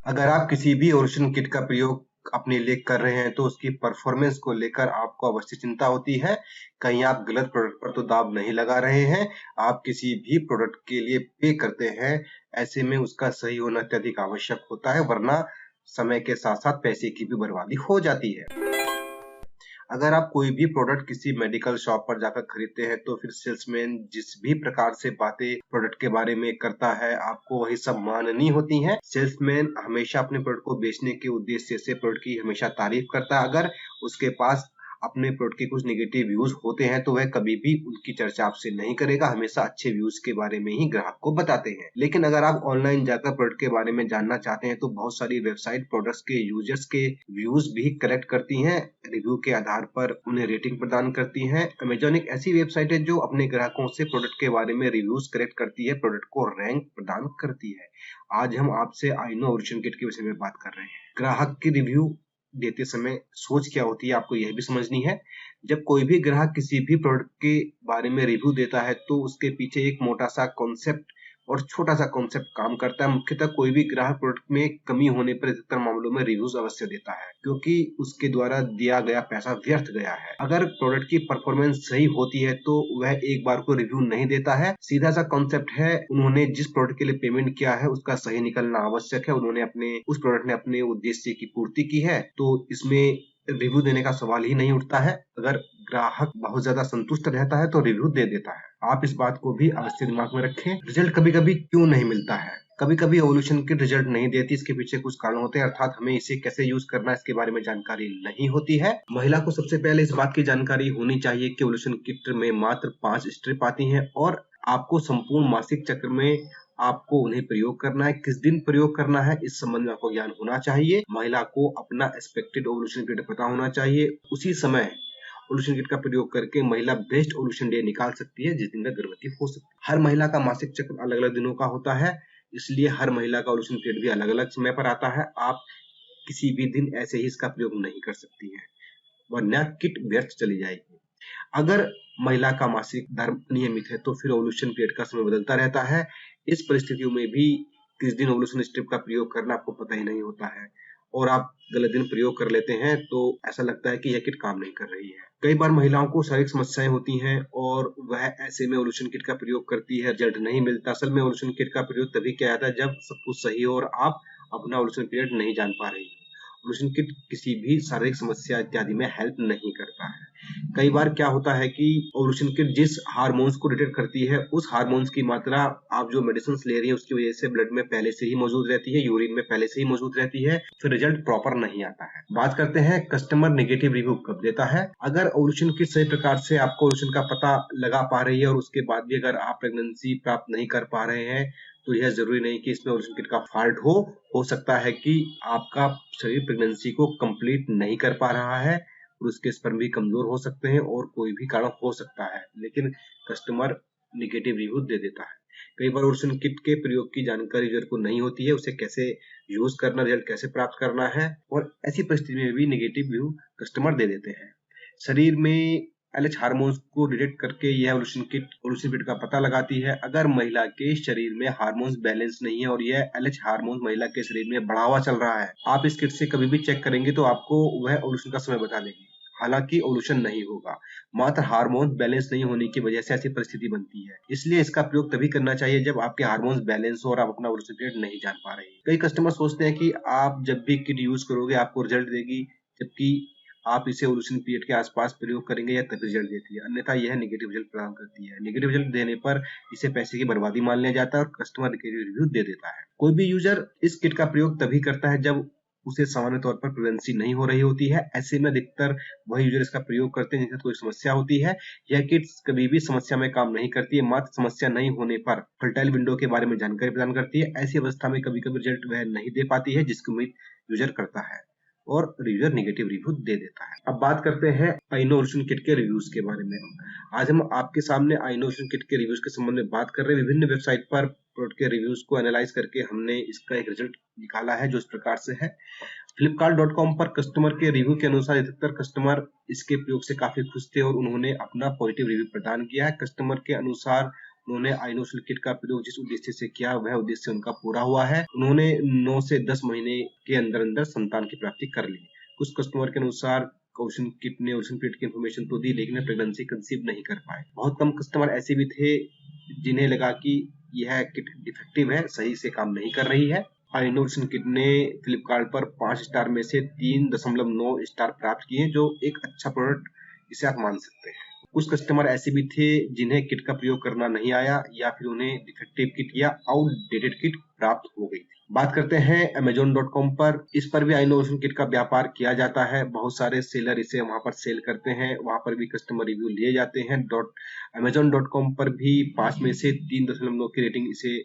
अगर आप किसी भी ओरिजिन किट का प्रयोग अपने लिए कर रहे हैं तो उसकी परफॉर्मेंस को लेकर आपको अवश्य चिंता होती है। कहीं आप गलत प्रोडक्ट पर तो दाव नहीं लगा रहे हैं। आप किसी भी प्रोडक्ट के लिए पे करते हैं, ऐसे में उसका सही होना अत्यधिक आवश्यक होता है, वरना समय के साथ-साथ पैसे की भी बर्बादी हो जाती है। अगर आप कोई भी प्रोडक्ट किसी मेडिकल शॉप पर जाकर खरीदते हैं तो फिर सेल्समैन जिस भी प्रकार से बातें प्रोडक्ट के बारे में करता है, आपको वही सब माननी होती हैं। सेल्समैन हमेशा अपने प्रोडक्ट को बेचने के उद्देश्य से प्रोडक्ट की हमेशा तारीफ करता है। अगर उसके पास अपने प्रोडक्ट के कुछ नेगेटिव व्यूज होते हैं तो वह कभी भी उनकी चर्चा आपसे नहीं करेगा, हमेशा अच्छे व्यूज के बारे में ही ग्राहक को बताते हैं। लेकिन अगर आप ऑनलाइन जाकर प्रोडक्ट के बारे में जानना चाहते हैं तो बहुत सारी वेबसाइट प्रोडक्ट्स के यूजर्स के व्यूज भी कलेक्ट करती हैं, रिव्यू के आधार पर उन्हें रेटिंग प्रदान करती हैं। अमेज़न एक ऐसी वेबसाइट है जो अपने ग्राहकों से प्रोडक्ट के बारे में रिव्यूज कलेक्ट करती है, प्रोडक्ट को रैंक प्रदान करती है। आज हम आपसे आइनो ओरिजिन किट के विषय में बात कर रहे हैं। ग्राहक की रिव्यू देते समय सोच क्या होती है, आपको यह भी समझनी है। जब कोई भी ग्राहक किसी भी प्रोडक्ट के बारे में रिव्यू देता है तो उसके पीछे एक मोटा सा कॉन्सेप्ट और छोटा सा कॉन्सेप्ट काम करता है। मुख्यतः कोई भी ग्राहक प्रोडक्ट में कमी होने पर अधिकतर मामलों में रिव्यूज अवश्य देता है, क्योंकि उसके द्वारा दिया गया पैसा व्यर्थ गया है। अगर प्रोडक्ट की परफॉर्मेंस सही होती है तो वह एक बार को रिव्यू नहीं देता है। सीधा सा कॉन्सेप्ट है, उन्होंने जिस प्रोडक्ट के लिए पेमेंट किया है उसका सही निकलना आवश्यक है। उस प्रोडक्ट ने अपने उद्देश्य की पूर्ति की है, तो इसमें रिव्यू देने का सवाल ही नहीं उठता है। अगर ग्राहक बहुत ज्यादा संतुष्ट रहता है तो रिव्यू दे देता है। आप इस बात को भी अवश्य दिमाग में रखें। रिजल्ट कभी कभी क्यों नहीं मिलता है? कभी कभी एवोल्यूशन किट रिजल्ट नहीं देती, इसके पीछे कुछ कारण होते हैं, अर्थात हमें इसे कैसे यूज करना है इसके बारे में जानकारी नहीं होती है। महिला को सबसे पहले इस बात की जानकारी होनी चाहिए कि एवोल्यूशन किट में मात्र 5 स्ट्रिप आती हैं और आपको संपूर्ण मासिक चक्र में आपको उन्हें प्रयोग करना है। किस दिन प्रयोग करना है इस संबंध में आपको ज्ञान होना चाहिए। महिला को अपना एक्सपेक्टेड ओवुलेशन पीरियड पता होना चाहिए। उसी समय ओवुलेशन किट का प्रयोग करके महिला बेस्ट ओवुलेशन डे निकाल सकती है जिस दिन वह गर्भवती हो सकती है। हर महिला का मासिक चक्र अलग अलग दिनों का होता है, इसलिए हर महिला का ओवुलेशन पीरियड भी अलग अलग समय पर आता है। आप किसी भी दिन ऐसे ही इसका प्रयोग नहीं कर सकती है, वरना किट व्यर्थ चली जाएगी। अगर महिला का मासिक धर्म नियमित है तो फिर ओवुलेशन पीरियड का समय बदलता रहता है। इस परिस्थितियों में भी किस दिन ओवुलेशन स्ट्रिप का प्रयोग करना आपको पता ही नहीं होता है और आप गलत दिन प्रयोग कर लेते हैं तो ऐसा लगता है कि यह किट काम नहीं कर रही है। कई बार महिलाओं को शारीरिक समस्याएं होती हैं और वह ऐसे में ओवुलेशन किट का प्रयोग करती है, रिजल्ट नहीं मिलता। असल में ओवुलेशन किट का प्रयोग तभी किया जाता है जब सब कुछ सही हो और आप अपना ओवुलेशन पीरियड नहीं जान पा रही हो। ओवुलेशन किट किसी भी शारीरिक समस्या इत्यादि में हेल्प नहीं करता है। कई बार क्या होता है कि ओवुलेशन किट जिस हार्मोन्स को डिटेक्ट करती है उस हार्मोन्स की मात्रा आप जो मेडिसिन ले रही है उसकी वजह से ब्लड में पहले से ही मौजूद रहती है, यूरिन में पहले से ही मौजूद रहती है, फिर रिजल्ट प्रॉपर नहीं आता है। बात करते हैं कस्टमर नेगेटिव रिव्यू कब देता है। अगर ओवुलेशन किट सही प्रकार से आपको ओवुलेशन का पता लगा पा रही है और उसके बाद भी अगर आप प्रेगनेंसी प्राप्त नहीं कर पा रहे हैं तो यह जरूरी नहीं कि इसमें ओवुलेशन किट का फॉल्ट हो सकता है कि आपका शरीर प्रेगनेंसी को कंप्लीट नहीं कर पा रहा है और उसके स्पर्म भी कमजोर हो सकते हैं और कोई भी कारण हो सकता है, लेकिन कस्टमर नेगेटिव रिव्यू दे देता है। कई बार ओवुलेशन किट के प्रयोग की जानकारी यूजर को नहीं होती है, उसे कैसे यूज करना, रिजल्ट कैसे प्राप्त करना है, और ऐसी परिस्थिति में भी नेगेटिव रिव्यू कस्टमर दे देते हैं। शरीर में एलएच हार्मोन्स को डिटेक्ट करके यह ओवुलेशन किट का पता लगाती है। अगर महिला के शरीर में हार्मोन्स बैलेंस नहीं है और यह एलएच हार्मोन्स महिला के शरीर में बढ़ा हुआ चल रहा है, आप इस किट से कभी भी चेक करेंगे तो आपको वह ओवुलेशन का समय बता देगी, हालांकि ओवुलेशन नहीं होगा। मात्र हार्मोन्स बैलेंस नहीं होने की वजह से ऐसी परिस्थिति बनती है, इसलिए इसका प्रयोग तभी करना चाहिए जब आपके हार्मोन्स बैलेंस हो और आप अपना ओवुलेशन पीरियड नहीं जान पा रहे हैं। कई कस्टमर सोचते हैं कि आप जब भी किट यूज करोगे आपको रिजल्ट देगी, जबकि आप इसे ओवुलेशन पीरियड के आसपास प्रयोग करेंगे या तभी रिजल्ट देती है, अन्यथा यह नेगेटिव रिजल्ट प्रदान करती है। नेगेटिव रिजल्ट देने पर इसे पैसे की बर्बादी मान लिया जाता है और कस्टमर नेगेटिव रिव्यू दे देता है। कोई भी यूजर इस किट का प्रयोग तभी करता है जब उसे सामान्य तौर पर प्रेगनेंसी नहीं हो रही होती है। ऐसे में अधिकतर वह यूजर इसका प्रयोग करते हैं जिनके साथ कोई समस्या होती है। यह किट कभी भी समस्या में काम नहीं करती है, मात्र समस्या नहीं होने पर फर्टाइल विंडो के बारे में जानकारी प्रदान करती है। ऐसी अवस्था में कभी कभी रिजल्ट वह नहीं दे पाती है जिसकी उम्मीद यूजर करता है और यूजर नेगेटिव रिव्यू दे देता है। अब बात करते हैं आइनो ओवुलेशन किट के रिव्यूज के बारे में। आज हम आपके सामने आइनो ओवुलेशन किट के रिव्यूज के संबंध में बात कर रहे हैं। विभिन्न वेबसाइट पर प्रोडक्ट के रिव्यूज को एनालाइज करके हमने इसका एक रिजल्ट निकाला है जो इस प्रकार से है। flipkart.com पर कस्टमर के रिव्यू के अनुसार अधिकतर कस्टमर इसके प्रयोग से काफी खुश थे और उन्होंने अपना पॉजिटिव रिव्यू प्रदान किया है। कस्टमर के अनुसार उन्होंने आइनोसिल किट का प्रयोग जिस उद्देश्य से किया वह उद्देश्य उनका पूरा हुआ है। उन्होंने 9 से 10 महीने के अंदर अंदर संतान की प्राप्ति कर ली। कुछ कस्टमर के अनुसार ओशन किट ने ओशन किट की इन्फॉर्मेशन तो दी लेकिन प्रेगनेंसी कंसीव नहीं कर पाए। बहुत कम कस्टमर ऐसे भी थे जिन्हें लगा कि यह किट डिफेक्टिव है, सही से काम नहीं कर रही है। आइनोसिल किट ने फ्लिपकार्ट पर 5 स्टार में से 3.9 स्टार प्राप्त किए, जो एक अच्छा प्रोडक्ट इसे आप मान सकते हैं। कुछ कस्टमर ऐसे भी थे जिन्हें किट का प्रयोग करना नहीं आया या फिर उन्हें डिफेक्टिव किट या आउटडेटेड किट प्राप्त हो गई थी। बात करते हैं Amazon.com पर। इस पर भी आइनोवेशन किट का व्यापार किया जाता है। बहुत सारे सेलर इसे वहां पर सेल करते हैं, वहां पर भी कस्टमर रिव्यू लिए जाते हैं। Amazon.com पर भी 5 में से 3.9 की रेटिंग इसे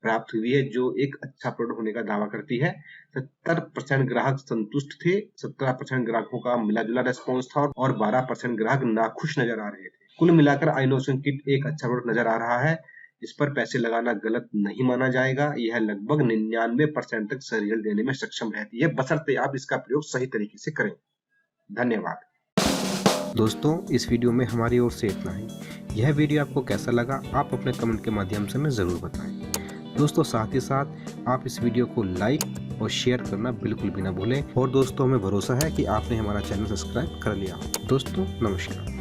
प्राप्त हुई है, जो एक अच्छा प्रोडक्ट होने का दावा करती है। 70% ग्राहक संतुष्ट थे, 17% ग्राहकों का मिला जुला रेस्पॉन्स था और 12% ग्राहक नाखुश नजर आ रहे थे। कुल मिलाकर आइनोवेशन किट एक अच्छा प्रोडक्ट नजर आ रहा है। इस पर पैसे लगाना गलत नहीं माना जाएगा। यह लगभग 99% तक सही रिजल्ट देने में सक्षम रहती है, बशर्ते आप इसका प्रयोग सही तरीके से करें। धन्यवाद। दोस्तों, इस वीडियो में हमारी ओर से इतना ही। यह वीडियो आपको कैसा लगा आप अपने कमेंट के माध्यम से हमें ज़रूर बताएं। दोस्तों, साथ ही साथ आप इस वीडियो को लाइक और शेयर करना बिल्कुल भी ना भूलें। और दोस्तों, हमें भरोसा है कि आपने हमारा चैनल सब्सक्राइब कर लिया। दोस्तों, नमस्कार।